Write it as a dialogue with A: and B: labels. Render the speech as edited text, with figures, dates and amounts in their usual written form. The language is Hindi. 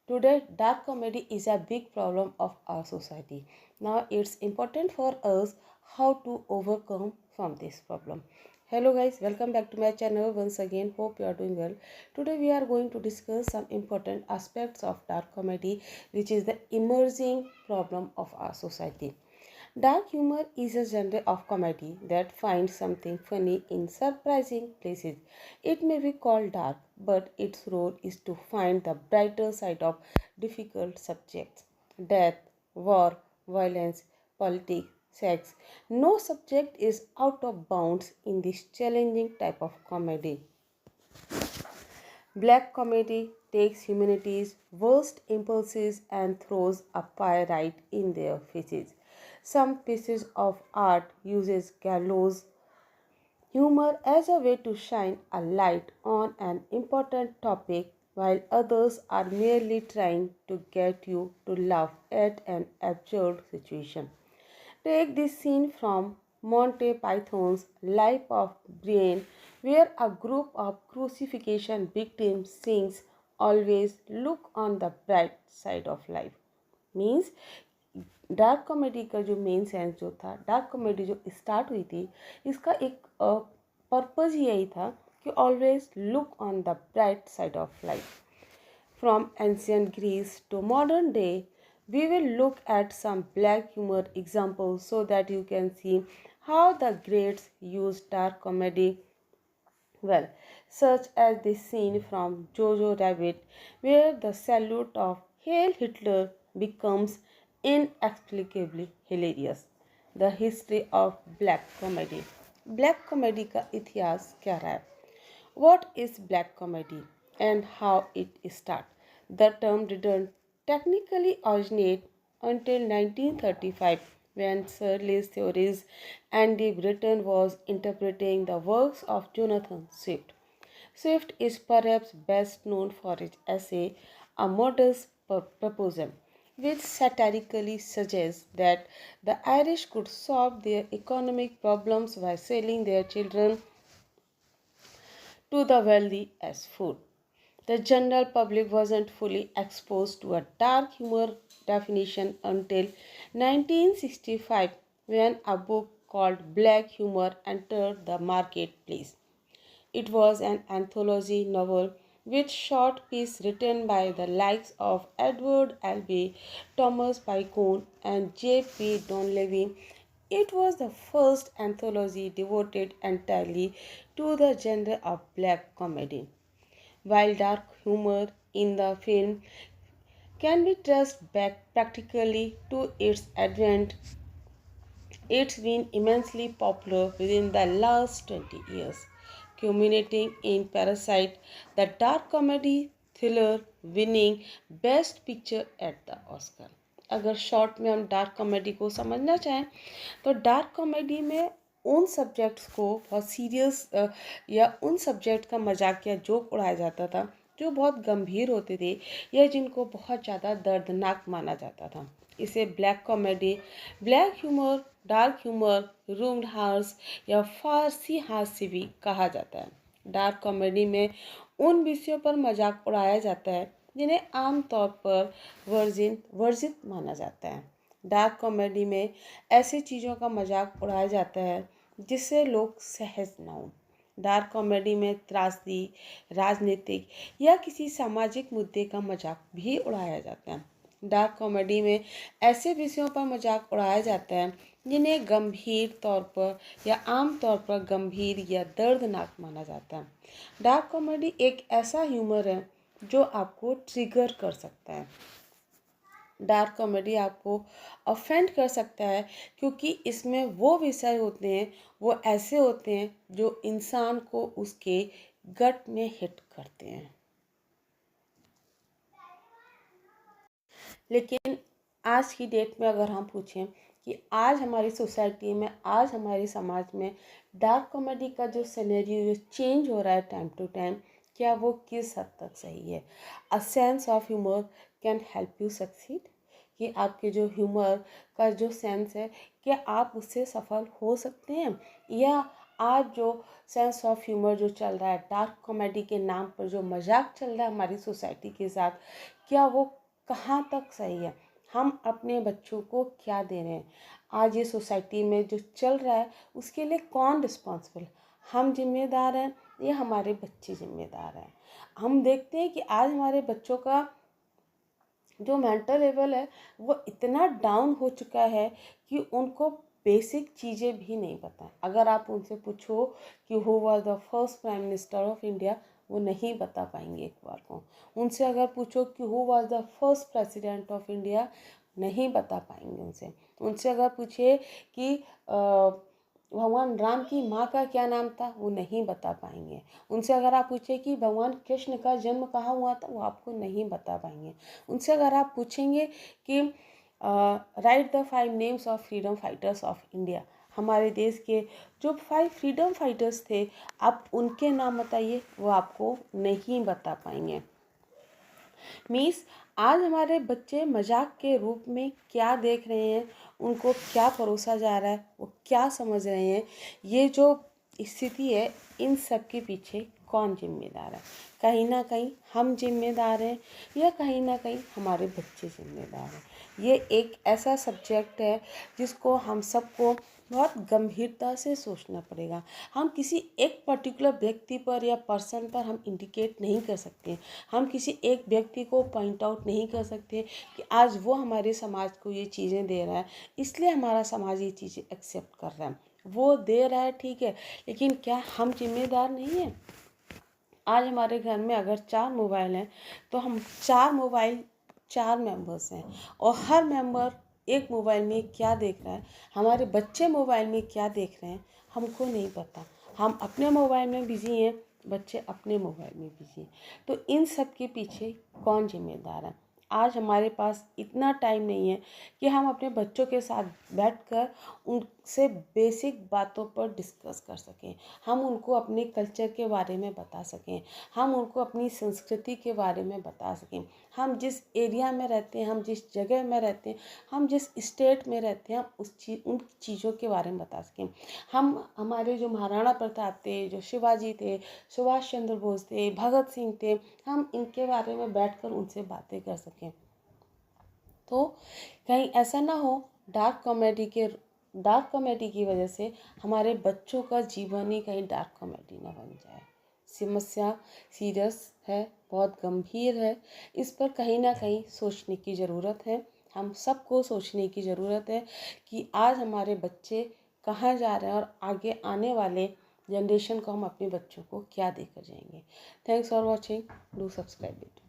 A: Today, dark comedy is a big problem of our society. Now, it's important for us how to overcome from this problem. Hello guys, welcome back to my channel once again. Hope you are doing well. Today we are going to discuss some important aspects of dark comedy, which is the emerging problem of our society. Dark humor is a genre of comedy that finds something funny in surprising places. It may be called dark, but its role is to find the brighter side of difficult subjects: death, war, violence, politics, sex. No subject is out of bounds in this challenging type of comedy. Black comedy takes humanity's worst impulses and throws a fire right in their faces. Some pieces of art uses gallows humor as a way to shine a light on an important topic, while others are merely trying to get you to laugh at an absurd situation. Take this scene from Monty Python's Life of Brian, where a group of crucifixion victims sings "Always look on the bright side of life." Means dark comedy का जो मेन सेंस जो था, डार्क कॉमेडी जो स्टार्ट हुई थी, इसका एक पर्पज़ यही था कि always look on the bright side of life. From ancient Greece to modern day, we will look at some black humor examples so that you can see how the greats used dark comedy well, such as this scene from Jojo Rabbit, where the salute of Hail Hitler becomes inexplicably hilarious. The history of black comedy. Black comedy का इतिहास क्या रहा है? What is black comedy and how it started? The term didn't technically originate until 1935, when Sir Lee's theories Andy Britton was interpreting the works of Jonathan Swift. Swift is perhaps best known for his essay A Modest Proposal, which satirically suggests that the Irish could solve their economic problems by selling their children to the wealthy as food. The general public wasn't fully exposed to a dark humor definition until 1965, when a book called Black Humor entered the marketplace. It was an anthology novel with short pieces written by the likes of Edward Albee, Thomas Pynchon, and J.P. Donleavy. It was the first anthology devoted entirely to the genre of black comedy. While dark humor in the film can be traced back practically to its advent, it's been immensely popular within the last 20 years, culminating in Parasite, the dark comedy thriller winning Best Picture at the Oscar. अगर शॉर्ट में हम डार्क कॉमेडी को समझना चाहें तो डार्क कॉमेडी में उन सब्जेक्ट्स को बहुत सीरियस या उन सब्जेक्ट का मजाक या जोक उड़ाया जाता था जो बहुत गंभीर होते थे या जिनको बहुत ज़्यादा दर्दनाक माना जाता था. इसे black comedy, black humour, dark humour, रूम्ड हार्स या फारसी हास्य भी कहा जाता है. डार्क कॉमेडी में उन विषयों पर मजाक उड़ाया जाता है जिन्हें आमतौर पर वर्जित माना जाता है. डार्क कॉमेडी में ऐसी चीज़ों का मजाक उड़ाया जाता है जिससे लोग सहज ना हों. डार्क कॉमेडी में त्रासदी, राजनीतिक या किसी सामाजिक मुद्दे का मजाक भी उड़ाया जाता है. डार्क कॉमेडी में ऐसे विषयों पर मजाक उड़ाया जाता है जिन्हें गंभीर तौर पर या आम तौर पर गंभीर या दर्दनाक माना जाता है. डार्क कॉमेडी एक ऐसा ह्यूमर है जो आपको ट्रिगर कर सकता है. डार्क कॉमेडी आपको ऑफेंड कर सकता है क्योंकि इसमें वो विषय होते हैं, वो ऐसे होते हैं जो इंसान को उसके गट में हिट करते हैं. लेकिन आज की डेट में अगर हम पूछें कि आज हमारी सोसाइटी में, आज हमारे समाज में डार्क कॉमेडी का जो सिनेरियो चेंज हो रहा है टाइम टू टाइम, क्या वो किस हद तक सही है? A sense of humour can help you succeed. कि आपके जो ह्यूमर का जो सेंस है, क्या आप उससे सफल हो सकते हैं? या आज जो सेंस ऑफ ह्यूमर जो चल रहा है, डार्क कॉमेडी के नाम पर जो मजाक चल रहा है हमारी सोसाइटी के साथ, क्या वो कहाँ तक सही है, हम अपने बच्चों को क्या दे रहे हैं। आज ये सोसाइटी में जो चल रहा है उसके लिए कौन रिस्पॉन्सिबल, हम जिम्मेदार हैं या हमारे बच्चे जिम्मेदार हैं। हम देखते हैं कि आज हमारे बच्चों का जो मेंटल लेवल है वो इतना डाउन हो चुका है कि उनको बेसिक चीज़ें भी नहीं पता। अगर आप उनसे पूछो कि who was the first prime minister of India, वो नहीं बता पाएंगे एक बार को। उनसे अगर पूछो कि who was the first president of India, नहीं बता पाएंगे उनसे। उनसे अगर पूछे कि भगवान राम की माँ का क्या नाम था, वो नहीं बता पाएंगे। उनसे अगर आप पूछे कि भगवान कृष्ण का जन्म कहाँ हुआ था, वो आपको नहीं बता पाएंगे। उनसे अगर आप पूछेंगे कि right the 5 names of freedom fighters of India, हमारे देश के जो 5 फ्रीडम फाइटर्स थे, आप उनके नाम बताइए, वो आपको नहीं बता पाएंगे। मीन्स आज हमारे बच्चे मजाक के रूप में क्या देख रहे हैं, उनको क्या परोसा जा रहा है, वो क्या समझ रहे हैं, ये जो स्थिति है, इन सब के पीछे कौन जिम्मेदार है। कहीं ना कहीं हम जिम्मेदार हैं या कहीं ना कहीं हमारे बच्चे जिम्मेदार हैं। ये एक ऐसा सब्जेक्ट है जिसको हम सबको बहुत गंभीरता से सोचना पड़ेगा। हम किसी एक पर्टिकुलर व्यक्ति पर या पर्सन पर हम इंडिकेट नहीं कर सकते। हम किसी एक व्यक्ति को पॉइंट आउट नहीं कर सकते कि आज वो हमारे समाज को ये चीज़ें दे रहा है, इसलिए हमारा समाज ये चीज़ें एक्सेप्ट कर रहा है। वो दे रहा है ठीक है, लेकिन क्या हम जिम्मेदार नहीं हैं। आज हमारे घर में अगर 4 मोबाइल हैं तो हम 4 मोबाइल 4 मेंबर्स हैं, और हर मेंबर एक मोबाइल में क्या देख रहा है, हमारे बच्चे मोबाइल में क्या देख रहे हैं, हमको नहीं पता। हम अपने मोबाइल में बिजी हैं, बच्चे अपने मोबाइल में बिजी हैं। तो इन सब के पीछे कौन जिम्मेदार है। आज हमारे पास इतना टाइम नहीं है कि हम अपने बच्चों के साथ बैठकर उनसे बेसिक बातों पर डिस्कस कर सकें, हम उनको अपने कल्चर के बारे में बता सकें, हम उनको अपनी संस्कृति के बारे में बता सकें। हम जिस एरिया में रहते हैं, हम जिस जगह में रहते हैं, हम जिस स्टेट में रहते हैं, हम उन चीज़ों के बारे में बता सकें। हम हमारे जो महाराणा प्रताप थे, जो शिवाजी थे, सुभाष चंद्र बोस थे, भगत सिंह थे, हम इनके बारे में बैठकर उनसे बातें कर सकें। तो कहीं ऐसा ना हो डार्क कॉमेडी की वजह से हमारे बच्चों का जीवन ही कहीं डार्क कॉमेडी ना बन जाए। समस्या सीरियस है, बहुत गंभीर है। इस पर कहीं ना कहीं सोचने की ज़रूरत है। हम सबको सोचने की ज़रूरत है कि आज हमारे बच्चे कहाँ जा रहे हैं और आगे आने वाले जनरेशन को हम अपने बच्चों को क्या देकर जाएंगे। Thanks for watching, do subscribe it.